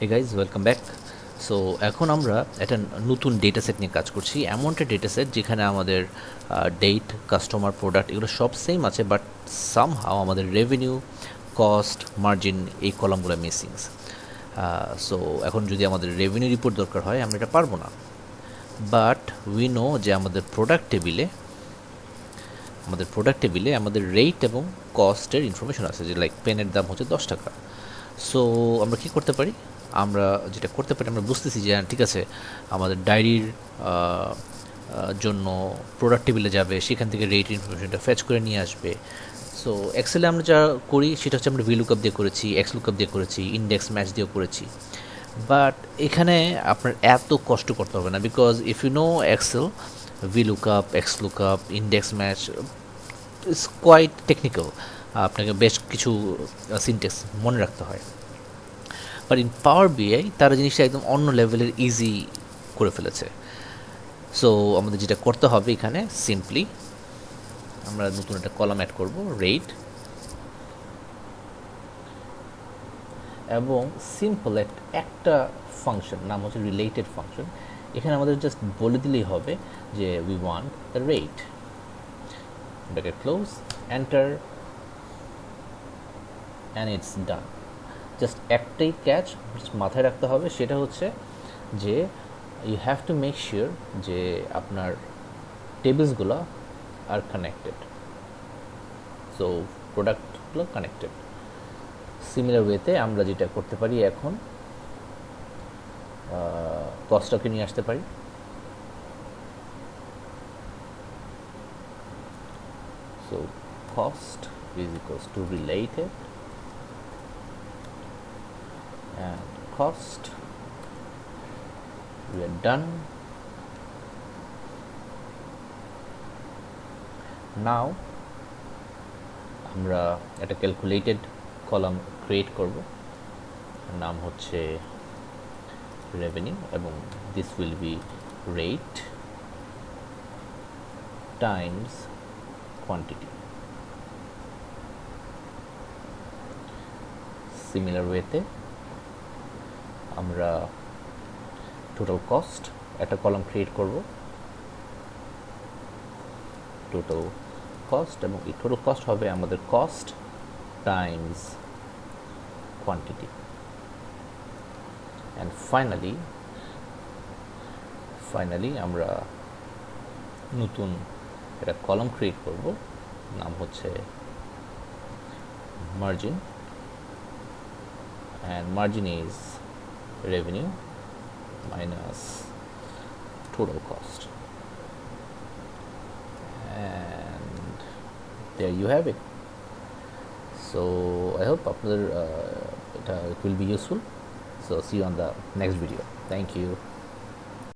হে guys welcome back. So এখন আমরা একটা নতুন ডেটা সেট নিয়ে কাজ করছি, এমন একটা ডেটা সেট যেখানে আমাদের ডেট, কাস্টমার, প্রোডাক্ট এগুলো সব সেম আছে, বাট সামহাও আমাদের রেভিনিউ, কস্ট, মার্জিন এই কলামগুলো মিসিংস। সো এখন যদি আমাদের রেভিনিউ রিপোর্ট দরকার হয় আমরা এটা পারবো না, বাট উই নো যে আমাদের প্রোডাক্ট টেবিলে আমাদের রেট এবং কস্টের ইনফরমেশন আছে, যে লাইক পেনের দাম হচ্ছে 10 টাকা। সো আমরা কি করতে পারি, আমরা যেটা করতে পারি, আমরা বুঝতেছি যে ঠিক আছে আমাদের ডায়েরির জন্য প্রোডাক্ট টেবিলে যাবে, সেখান থেকে রেট ইনফরমেশনটা ফেচ করে নিয়ে আসবে। সো এক্সেলে আমরা যা করি সেটা হচ্ছে আমরা VLOOKUP দিয়ে করেছি, XLOOKUP দিয়ে করেছি, ইন্ডেক্স ম্যাচ দিয়েও করেছি, বাট এখানে আপনার এত কষ্ট করতে হবে না, because if you know Excel, VLOOKUP, XLOOKUP, index match it's quite technical, আপনাকে বেশ কিছু সিনটেক্স মনে রাখতে হয়। বাট ইন পাওয়ার বিআই তারা জিনিসটা একদম অন্য লেভেলের ইজি করে ফেলেছে। সো আমাদের যেটা করতে হবে এখানে সিম্পলি আমরা নতুন একটা কলাম অ্যাড করব, রেট, এবং সিম্পল একটা ফাংশন নাম হচ্ছে রিলেটেড ফাংশন। এখানে আমাদের জাস্ট বলে দিলেই হবে যে we want the rate, bracket close, enter, and it's done. Just একটাই ক্যাচ মাথায় রাখতে হবে, সেটা হচ্ছে যে you have to make sure যে আপনার টেবিলসগুলো আর কানেক্টেড, সো প্রোডাক্টগুলো কানেক্টেড। সিমিলার ওয়েতে আমরা যেটা করতে পারি, এখন কস্টটাকে নিয়ে আসতে পারি। So cost is equals to related and cost. We are done. Now আমরা একটা ক্যালকুলেটেড কলাম ক্রিয়েট করব, নাম হচ্ছে রেভিনিউ, এবং this will be rate Times quantity. Similar ওয়েতে আমরা টোটাল কস্ট একটা কলাম ক্রিয়েট করব, টোটাল কস্ট, এবং এই টোটাল কস্ট হবে আমাদের cost Times quantity. And finally আমরা নতুন একটা কলাম ক্রিয়েট করব, নাম হচ্ছে margin, and margin is revenue minus total cost, and there you have it. So I hope it will be useful. So see you on the next video. Thank you.